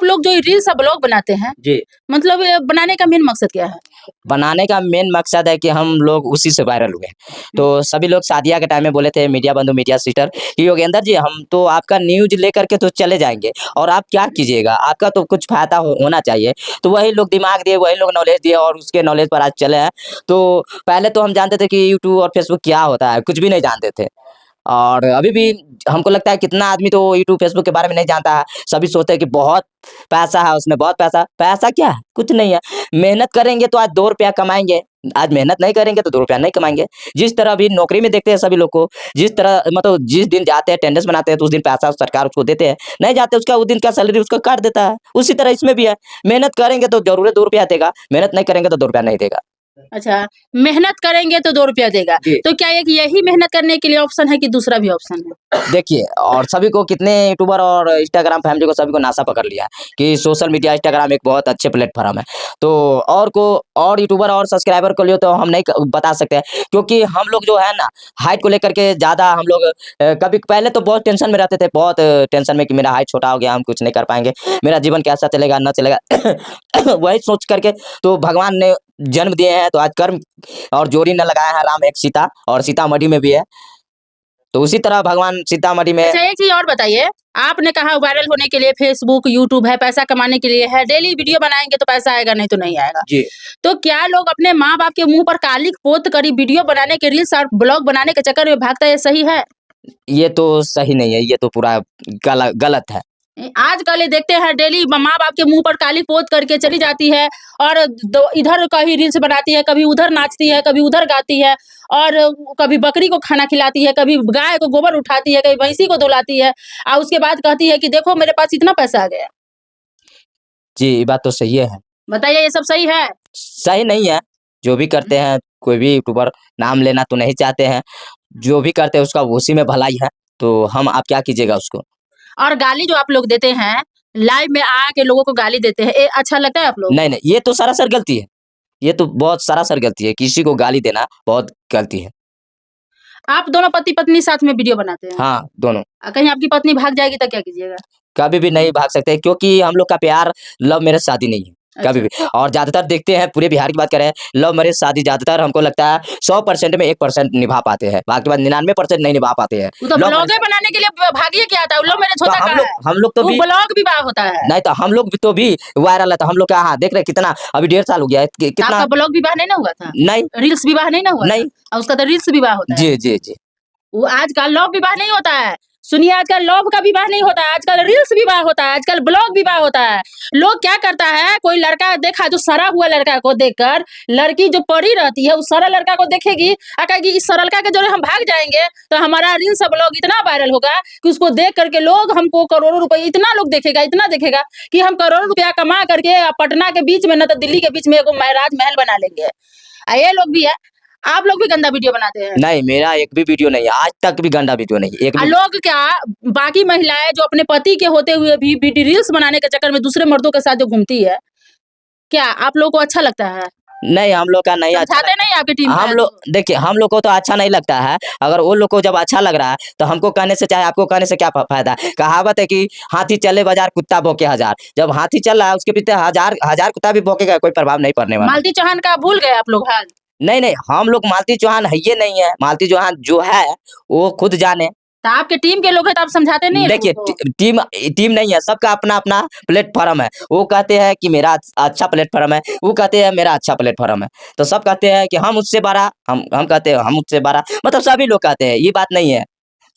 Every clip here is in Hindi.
आप लोग जो रील्स और ब्लॉग बनाते हैं, जी, मतलब ये बनाने का मेन मकसद क्या है? बनाने का मेन मकसद है कि हम लोग उसी से वायरल हुए। तो सभी लोग शादिया के टाइम में बोले थे मीडिया बंधु, मीडिया सिस्टर कि योगेंद्र जी हम तो आपका न्यूज़ लेकर के तो चले जाएँगे और आप क्या कीजिएगा? आपका तो कुछ फ़ायदा होना चाहिए। तो वही लोग दिमाग दिए, वही लोग नॉलेज दिए और उसके नॉलेज पर आज चले हैं। तो पहले तो हम जानते थे कि यूट्यूब और फेसबुक क्या होता है, कुछ भी नहीं जानते थे। और अभी भी हमको लगता है कितना आदमी तो यूट्यूब, फेसबुक के बारे में नहीं जानता है। सभी सोचते हैं कि बहुत पैसा है उसमें, बहुत पैसा। पैसा क्या है? कुछ नहीं है। मेहनत करेंगे तो आज ₹2 कमाएँगे, आज मेहनत नहीं करेंगे तो ₹2 नहीं कमाएँगे। जिस तरह अभी नौकरी में देखते हैं सभी लोग को, जिस तरह मतलब जिस दिन जाते हैं अटेंडेंस बनाते हैं तो उस दिन पैसा सरकार उसको देते हैं। नहीं जाते उसका उस दिन का सैलरी उसको काट देता है। उसी तरह इसमें भी है। मेहनत करेंगे तो ज़रूर ₹2 देगा, मेहनत नहीं करेंगे तो ₹2 नहीं देगा। अच्छा, मेहनत करेंगे तो ₹2 देगा। जी। तो क्या एक यही मेहनत करने के लिए ऑप्शन है कि दूसरा भी ऑप्शन है? देखिए और सभी को कितने यूट्यूबर और इंस्टाग्राम फैमिली को सभी को नासा पकड़ लिया है कि सोशल मीडिया इंस्टाग्राम एक बहुत अच्छे प्लेटफॉर्म है। तो और यूट्यूबर और सब्सक्राइबर को लिए तो हम नहीं बता सकते हैं क्योंकि हम लोग जो है ना हाइट को लेकर के ज़्यादा हम लोग कभी पहले तो बहुत टेंशन में रहते थे, बहुत टेंशन में कि मेरा हाइट छोटा हो गया, हम कुछ नहीं कर पाएंगे, मेरा जीवन कैसा चलेगा ना चलेगा। वही सोच करके तो भगवान ने जन्म दिए हैं तो आज कर्म और जोड़ी न लगाए हैं राम एक सीता और सीतामढ़ी में भी है। तो उसी तरह भगवान सीतामढ़ी में अच्छा, एक चीज़ और बताइए, आपने कहा वायरल होने के लिए फेसबुक, यूट्यूब है, पैसा कमाने के लिए है, डेली वीडियो बनाएँगे तो पैसा आएगा, नहीं तो नहीं आएगा। जी, तो क्या लोग अपने माँ-बाप के मुँह पर कालिख पोत कर ही वीडियो बनाने के रील्स और ब्लॉग बनाने के चक्कर में भागता है, ये सही है? ये तो सही नहीं है, ये तो पूरा गलत है। आजकल ये देखते हैं डेली माँ-बाप के मुँह पर काली पोत करके चली जाती है और दो इधर कहीं रील्स बनाती है, कभी उधर नाचती है, कभी उधर गाती है और कभी बकरी को खाना खिलाती है, कभी गाय को गोबर उठाती है, कभी भैंसी को धुलाती है और उसके बाद कहती है कि देखो मेरे पास इतना पैसा आ गया। जी, ये बात तो सही है। बताइए ये सब सही है? सही नहीं है, जो भी करते हैं कोई भी यूट्यूबर नाम लेना तो नहीं चाहते हैं, जो भी करते हैं उसका उसी में भलाई है, तो हम आप क्या कीजिएगा उसको? और गाली जो आप लोग देते हैं, लाइव में आके लोगों को गाली देते हैं, ये अच्छा लगता है आप लोग नहीं, को? नहीं, ये तो सरासर गलती है। ये तो बहुत सरासर गलती है, किसी को गाली देना बहुत गलती है। आप दोनों पति-पत्नी साथ में वीडियो बनाते हैं। हाँ, दोनों। कहीं आपकी पत्नी भाग जाएगी तो क्या कीजिएगा? कभी भी नहीं भाग सकते क्योंकि हम लोग का प्यार लव मैरिज शादी नहीं है, कभी भी। अच्छा। और ज़्यादातर देखते हैं पूरे बिहार की बात करें, लव मैरिज शादी ज़्यादातर हमको लगता है 100% में 1% निभा पाते हैं, बाकी बाद 99% नहीं निभा पाते हैं। वो तो लव ब्लॉगे मैरिज बनाने के लिए भागिए क्या आता है? लव मैरिज तो होता कहाँ है? हम लोग तो वो भी ब्लॉग विवाह होता है। नहीं तो हम लोग भी तो भी वायरल है तो हम लोग क्या हाँ, देख रहे हैं कितना अभी 1.5 साल हो गया है तो कितना आपका ब्लॉग विवाह नहीं ना हुआ था? नहीं, रील्स विवाह नहीं ना हुआ था? नहीं। और उसका तो रील्स विवाह होता है। जी, जी, जी। वो आजकल लव विवाह नहीं होता है। सुनिए आजकल लव का विवाह नहीं होता है, आजकल रील्स विवाह होता है, आजकल ब्लॉग विवाह होता है। लोग क्या करता है, कोई लड़का देखा जो सड़ा हुआ लड़का को देखकर लड़की जो पड़ी रहती है, उस सड़ा लड़का को देखेगी और कहेगी इस सरलका के जोड़े हम भाग जाएँगे, तो हमारा रील्स और ब्लॉग इतना वायरल होगा कि उसको देख करके लोग हमको करोड़ों रुपए इतना लोग देखेगा, इतना देखेगा कि हम करोड़ों रुपया कमा करके पटना के बीच में न तो दिल्ली के बीच में एगो राजमहल बना लेंगे। ये लोग भी है। आप लोग भी गंदा वीडियो बनाते हैं। नहीं, मेरा एक भी वीडियो नहीं है, आज तक भी गंदा वीडियो नहीं, एक भी लोग क्या बाकी महिलाएं जो अपने पति के होते हुए भी रील्स बनाने के चक्कर में दूसरे मर्दों के साथ जो घूमती है, क्या आप लोगों को अच्छा लगता है? नहीं, हम लोग का नहीं अच्छा समझाते लगता। नहीं आपकी टीम हम है लोग तो? देखिए हम लोग को तो अच्छा नहीं लगता है, अगर वो लोग को जब अच्छा लग रहा है, तो हमको कहने से चाहे आपको कहने से क्या फ़ायदा? कहावत है कि हाथी चले बाज़ार कुत्ता भौंके हज़ार। जब हाथी चल रहा है उसके पीछे हज़ार कुत्ता भी भौंकेगा, कोई प्रभाव नहीं पड़ने वाला। मालती चौहान का भूल गए आप लोग हाल? नहीं, नहीं, हम लोग मालती चौहान है ये नहीं है, मालती चौहान जो है, वो खुद जाने। तो आपके टीम के लोग हैं तो आप समझाते नहीं हैं देखिए लोगों को? टीम नहीं है, सबका अपना-अपना प्लेटफ़ॉर्म है। वो कहते हैं कि मेरा अच्छा प्लेटफ़ॉर्म है, वो कहते हैं मेरा अच्छा प्लेटफ़ॉर्म है। तो सब कहते हैं कि हम उससे बड़ा, हम कहते हैं हम उससे बड़ा, मतलब सभी लोग कहते हैं, ये बात नहीं है।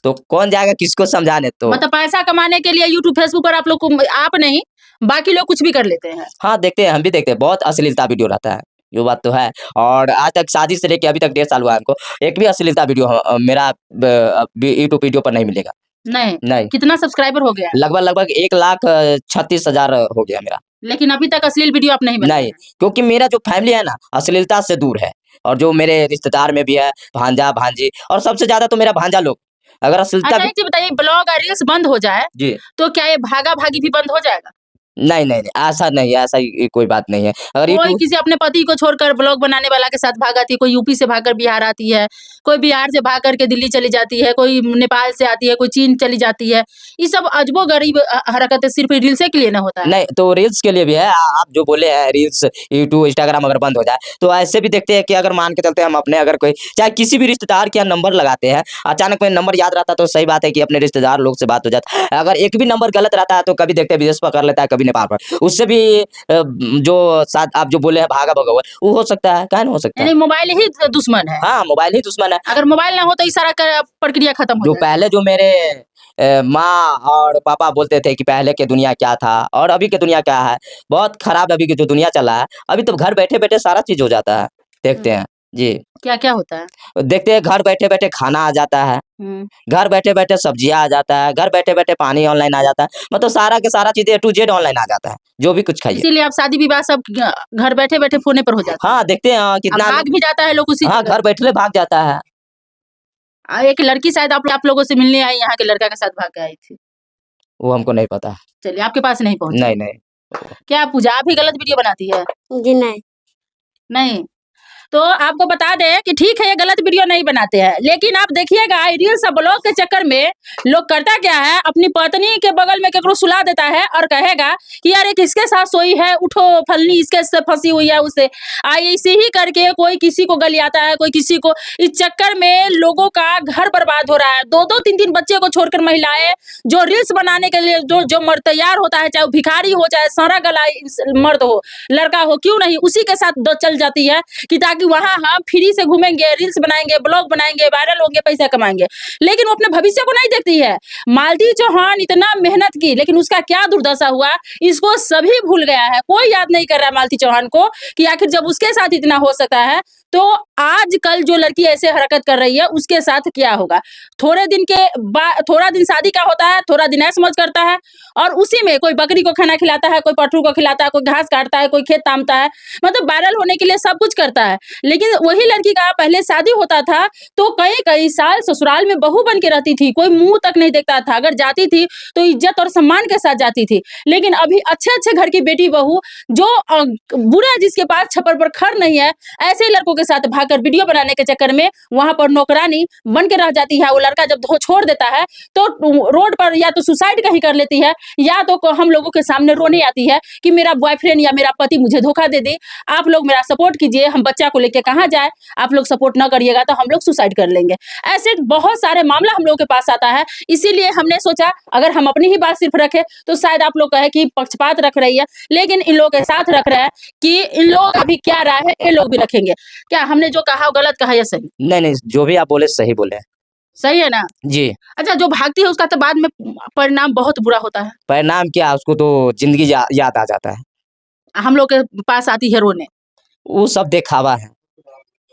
तो कौन जाएगा किसको समझाने तो? मतलब पैसा कमाने के लिए यूट्यूब, फेसबुक पर आप लोग को आप नहीं, बाकी लोग कुछ भी कर लेते हैं। हाँ, देखते हैं, हम भी देखते हैं, बहुत अश्लीलता वीडियो रहता है, ये बात तो है। और आज तक शादी से लेके अभी तक 1.5 साल हुआ है हमको, एक भी अश्लीलता वीडियो मेरा यूट्यूब वीडियो पर नहीं मिलेगा। नहीं, नहीं। कितना सब्सक्राइबर हो गया? लगभग 1,36,000 हो गया मेरा। लेकिन अभी तक अश्लील वीडियो आप नहीं बनाए नहीं, हैं। क्योंकि मेरा जो फैमिली है ना, अश्लीलता से दूर है और जो मेरे रिश्तेदार में भी है, भांजा-भांजी और सबसे ज़्यादा तो मेरा भांजा लोग। अगर अश्लीलता अच्छा एक चीज़ बताइए, ब्लॉग और रील्स बंद हो जाए, जी। तो क्या ये भागा-भागी भी बंद हो जाएगा? नहीं, नहीं, नहीं, ऐसा नहीं है, ऐसा ही कोई बात नहीं है। अगर कोई यूट्यूब किसी अपने पति को छोड़कर ब्लॉग बनाने वाला के साथ भाग आती है, कोई यूपी से भागकर बिहार आती है, कोई बिहार से भाग कर के दिल्ली चली जाती है, कोई नेपाल से आती है, कोई चीन चली जाती है। ये सब अजबो-गरीब हरकतें सिर्फ़ रील्से के लिए ना होता है। नहीं, तो रील्स के लिए भी है। आप जो बोले हैं रील्स, यूट्यूब, इंस्टाग्राम अगर बंद हो जाए, तो ऐसे भी देखते हैं कि अगर मान के चलते हैं हम अपने अगर कोई चाहे किसी भी रिश्तेदार के यहाँ नंबर लगाते हैं, अचानक में नंबर याद रहता है तो सही बात है कि अपने रिश्तेदार लोग से बात हो जाती है। अगर एक भी नंबर गलत रहता है तो कभी देखते हैं विदेश पकड़ लेता है, कभी नेपाल पर। उससे भी जो साथ आप जो बोले हैं भागा भगवा, वो हो सकता है, काहे नहीं हो सकता है? यानी मोबाइल ही दुश्मन है। हाँ, मोबाइल ही दुश्मन है। अगर मोबाइल ना हो तो ये सारा क प्रक्रिया खत्म हो जो जाएगा। पहले जो मेरे माँ और पापा बोलते थे कि पहले की दुनिया क्या था और अभी की दुनिया क्या है, बहुत खराब अभी की जो दुनिया चला है, अभी तो घर बैठे-बैठे सारा चीज़ हो जाता है, देखते हुँ, हैं। जी, क्या-क्या होता है? देखते हैं घर बैठे-बैठे खाना आ जाता है, हुँ। घर बैठे-बैठे सब्जियाँ आ जाता है, घर बैठे-बैठे पानी ऑनलाइन आ जाता है, मतलब सारा के सारा चीज़ें ए टू ज़ेड ऑनलाइन आ जाता है, जो भी कुछ खाइए। इसीलिए अब शादी-विवाह सब घर बैठे-बैठे फ़ोने पर हो जाता है। हाँ, देखते हैं अब कितना भाग भी जाता है लोग उसी हाँ, जगह। घर बैठले भाग जाता है। एक लड़की शायद आप लोगों से मिलने आई, यहाँ के लड़का के साथ भाग के आई थी। वो हमको नहीं पता। चलिए, आपके पास नहीं पहुँची। नहीं, नहीं। क्या पूजा आप भी गलत वीडियो बनाती है? जी नहीं। नहीं। तो आपको बता दें कि ठीक है ये गलत वीडियो नहीं बनाते हैं, लेकिन आप देखिएगा रील्स और ब्लॉग के चक्कर में लोग करता क्या है, अपनी पत्नी के बगल में केकरो सुला देता है और कहेगा कि यार ये किसके साथ सोई है, उठो फलनी इसके से फंसी हुई है उसे। ऐसे ही करके कोई किसी को गलियाता है, कोई किसी को। इस चक्कर में लोगों का घर बर्बाद हो रहा है। 2-2 3-3 बच्चे को छोड़कर महिलाएं जो रील्स बनाने के लिए जो मर्द तैयार होता है, चाहे वो भिखारी हो, चाहे सड़ा गला मर्द हो, लड़का हो, क्यों नहीं उसी के साथ चल जाती है कि ताकि वहाँ हम फ्री से घूमेंगे, रील्स बनाएँगे, ब्लॉग बनाएँगे, वायरल होंगे, पैसा कमाएँगे। लेकिन वो अपने भविष्य को नहीं देखती है। मालती चौहान इतना मेहनत की, लेकिन उसका क्या दुर्दशा हुआ, इसको सभी भूल गया है। कोई याद नहीं कर रहा है मालती चौहान को कि आखिर जब उसके साथ इतना हो सकता है, तो आजकल जो लड़की ऐसे हरकत कर रही है, उसके साथ क्या होगा? थोड़ा दिन शादी का होता है, थोड़ा दिन ऐश-मौज करता है और उसी में कोई बकरी को खाना खिलाता है, कोई पठरू को खिलाता है, कोई घास काटता है, कोई खेत तामता है। मतलब वायरल होने के लिए सब कुछ करता है। लेकिन वही लड़की का पहले शादी होता था तो कई-कई साल ससुराल में बहू बन के रहती थी, कोई मुँह तक नहीं देखता था। अगर जाती थी तो इज़्ज़त और सम्मान के साथ जाती थी। लेकिन अभी अच्छे-अच्छे घर की बेटी बहू जो बुरा जिसके पास छप्पर पर खर नहीं है, ऐसे ही लड़कों के साथ भागकर वीडियो बनाने के चक्कर में वहाँ पर नौकरानी बन के रह जाती है। वो लड़का जब छोड़ देता है तो रोड पर या तो सुसाइड कहीं कर लेती है या तो हम लोगों के सामने रोने आती है कि मेरा बॉयफ्रेंड या मेरा पति मुझे धोखा दे दे। आप लोग मेरा सपोर्ट कीजिए, हम बच्चा को लेके कहाँ जाए, आप लोग सपोर्ट ना करिएगा तो हम लोग सुसाइड कर लेंगे। ऐसे बहुत सारे मामला हम लोगों के पास आता है, इसीलिए हमने सोचा अगर हम अपनी ही बात सिर्फ रखें तो शायद आप लोग कहे कि पक्षपात रख रही है, लेकिन इन लोगों के साथ रख रहे हैं कि इन लोग अभी क्या राय है ये लोग भी रखेंगे। क्या हमने जो कहा वो गलत कहा या सही? नहीं, नहीं, जो भी आप बोले सही बोले हैं। सही है ना? जी, अच्छा, जो भागती है उसका तो बाद में परिणाम बहुत बुरा होता है। परिणाम क्या उसको तो ज़िंदगी याद आ जाता है। हम लोग के पास आती है रोने, वो सब दिखावा है।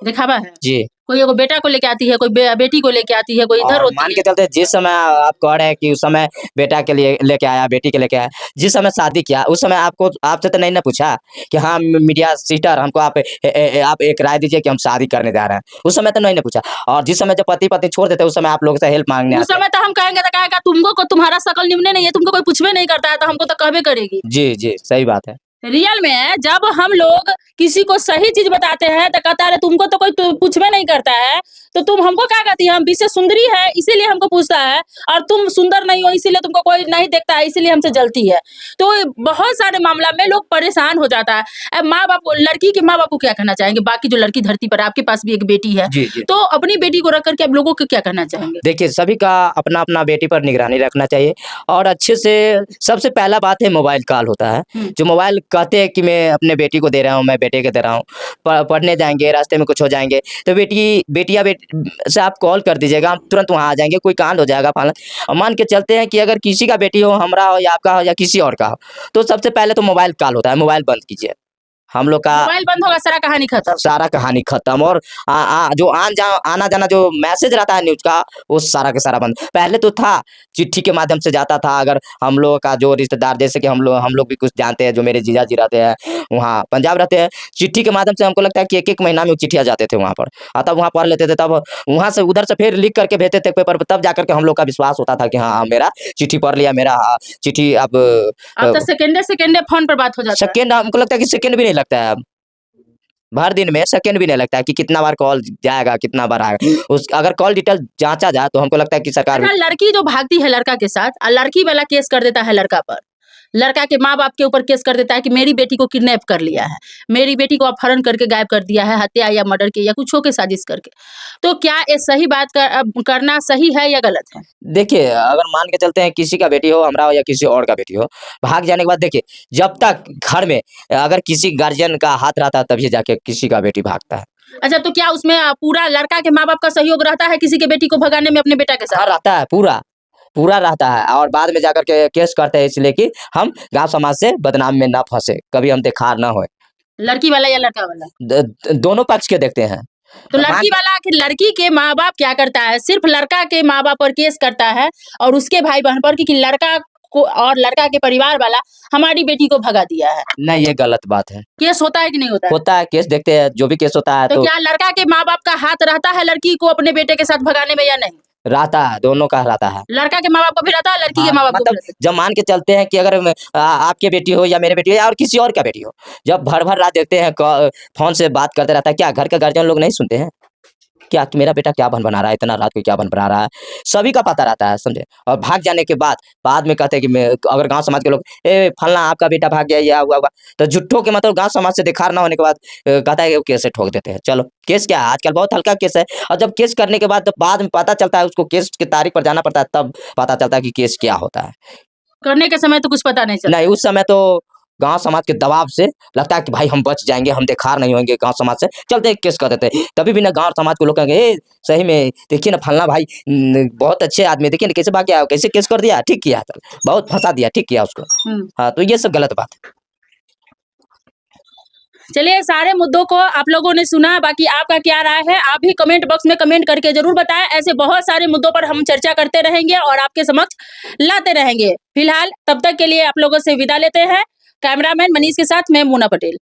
दिखावा है। जी। कोई एगो बेटा को लेके आती है, कोई बेटी को लेके आती है, कोई इधर और रोती मान है। के चलते जिस समय आप कह रहे हैं कि उस समय बेटा के लिए लेके आया, बेटी के लेके आया, जिस समय शादी किया, उस समय आपसे तो नहीं ना पूछा कि हाँ मीडिया सिस्टर हमको आप एक राय दीजिए कि हम शादी करने जा रहे हैं। उस समय तो नहीं ना पूछा और जिस समय जब पति-पत्नी छोड़ देते हैं, उस समय आप लोगों से हेल्प माँगने उस आते हैं। समय तो हम कहेंगे तो कहेगा तुमको को तुम्हारा शकल निमने नहीं है, तुमको कोई पूछबे नहीं करता है तो हमको तो कहबे करेगी। जी, जी, सही बात है। रियल में जब हम लोग किसी को सही चीज बताते हैं तो कहता है तुमको तो कोई पूछबे नहीं करता है, तो तुम हमको क्या कहती है, हम विशेष सुंदरी है इसीलिए हमको पूछता है और तुम सुंदर नहीं हो इसीलिए तुमको कोई नहीं देखता है, इसीलिए हमसे जलती है। तो बहुत सारे मामला में लोग परेशान हो जाता है। अब माँ बाप लड़की के माँ बाप को क्या कहना चाहेंगे, बाकी जो लड़की धरती पर आपके पास भी एक बेटी है, जी, जी। तो अपनी बेटी को रख करके आप लोगों को क्या कहना चाहेंगे? देखिए, सभी का अपना-अपना बेटी पर निगरानी रखना चाहिए और अच्छे से सबसे पहला बात है मोबाइल कॉल होता है। जो मोबाइल कहते हैं कि मैं अपने बेटी को दे रहा हूँ, मैं बेटे को दे रहा हूँ, पढ़ने जाएँगे, रास्ते में कुछ हो जाएँगे, तो बेटिया से आप कॉल कर दीजिएगा, हम तुरंत वहाँ आ जाएँगे, कोई कांड हो जाएगा मान के चलते हैं कि अगर किसी का बेटी हो, हमारा हो या आपका हो या किसी और का हो, तो सबसे पहले तो मोबाइल कॉल होता है, मोबाइल बंद कीजिए। हम लोग का मोबाइल बंद होगा, सारा कहानी खत्म। सारा कहानी खत्म। और जो आना जाना जो मैसेज रहता है न्यूज का, वो सारा का सारा बंद। पहले तो था चिट्ठी के माध्यम से जाता था। अगर हम लोगों का जो रिश्तेदार, जैसे कि हम लोग भी कुछ जानते हैं, जो मेरे जीजा जी रहते हैं वहाँ पंजाब रहते हैं, चिट्ठी के माध्यम से हमको लगता है कि एक एक महीना में चिट्ठियाँ जाते थे वहाँ पर, तब वहाँ पढ़ लेते थे। तब वहाँ से उधर से फिर लिख करके भेजते थे पेपर पर, तब जाकर के हम लोग का विश्वास होता था कि हाँ मेरा चिट्ठी पढ़ लिया, मेरा चिट्ठी। अब तो सेकेंडे फोन पर बात हो जाता है। सेकेंड, हमको लगता है कि सेकेंड भी नहीं लगता है अब, भर दिन में सेकंड भी नहीं लगता है कि कितना बार कॉल जाएगा, कितना बार आएगा। उस अगर कॉल डिटेल जांचा जाए तो हमको लगता है कि सरकार अच्छा, लड़की जो भागती है लड़का के साथ, लड़की वाला केस कर देता है लड़का पर, लड़का के माँ बाप के ऊपर केस कर देता है कि मेरी बेटी को किडनैप कर लिया है, मेरी बेटी को अपहरण करके गायब कर दिया है, हत्या या मर्डर के या कुछ हो के साजिश करके। तो क्या ये सही बात करना सही है या गलत है? देखिए, अगर मान के चलते हैं किसी का बेटी हो, हमारा हो या किसी और का बेटी हो, भाग जाने के बाद देखिए, जब तक घर में अगर किसी गार्जियन का हाथ रहता है तभी जाके किसी का बेटी भागता है। अच्छा, तो क्या उसमें पूरा लड़का के माँ बाप का सहयोग रहता है किसी के बेटी को भगाने में अपने बेटा के हाँ, साथ? रहता है, पूरा रहता है। और बाद में जाकर के केस करते हैं, इसलिए कि हम गाँव समाज से बदनाम में ना फंसे, कभी हम दिखार ना होए। लड़की वाला या लड़का वाला? दोनों पक्ष के देखते हैं। तो लड़की वाला आखिर लड़की के माँ बाप क्या करता है? सिर्फ लड़का के माँ बाप पर केस करता है और उसके भाई बहन पर कि लड़का को और लड़का के परिवार वाला हमारी बेटी को भगा दिया है। नहीं, ये गलत बात है। केस होता है कि नहीं होता है? होता है, केस देखते हैं, जो भी केस होता है तो क्या लड़का के माँ बाप का हाथ रहता है लड़की को अपने बेटे के साथ भगाने में या नहीं? रहता है, दोनों का रहता है। लड़का के माँ बाप को भी रहता है, लड़की के हाँ, माँ बाप को भी मतलब रहता है। जब मान के चलते हैं कि अगर आपकी बेटी हो या मेरे बेटी हो या और किसी और का बेटी हो, जब भर रात देखते हैं फोन से बात करते रहता है, क्या घर के गार्जियन लोग नहीं सुनते हैं? क्या कि मेरा बेटा क्या बना रहा है, इतना रात को क्या बना रहा है, सभी का पता रहता है, समझे। और भाग जाने के बाद में कहते हैं कि मैं, अगर गांव समाज के लोग ए फलना आपका बेटा भाग गया, या हुआ, तो झूठों के मतलब गांव समाज से दिखार ना होने के बाद कहता है कि वो केस ठोक देते हैं। चलो, केस क्या है, आजकल बहुत हल्का केस है। और जब केस करने के बाद तो बाद में पता चलता है, उसको केस की तारीख पर जाना पड़ता है, तब पता चलता है कि केस क्या होता है। करने के समय तो कुछ पता नहीं चलता। नहीं, उस समय तो गाँव समाज के दबाव से लगता है कि भाई हम बच जाएँगे, हम दिखार नहीं होंगे गाँव समाज से, चलते केस कर देते हैं। तभी भी ना गाँव समाज के लोग कहेंगे, ए सही में देखिए ना फलना भाई बहुत अच्छे आदमी, देखिए ना कैसे भाग गया, कैसे केस कर दिया, ठीक किया, बहुत फँसा दिया, ठीक किया उसको। हाँ, तो ये सब गलत बात है। चलिए, सारे मुद्दों को आप लोगों ने सुना, बाकी आपका क्या राय है आप भी कमेंट बॉक्स में कमेंट करके जरूर बताएं। ऐसे बहुत सारे मुद्दों पर हम चर्चा करते रहेंगे और आपके समक्ष लाते रहेंगे। फिलहाल तब तक के लिए आप लोगों से विदा लेते हैं। कैमरामैन मनीष के साथ मैं मोना पटेल।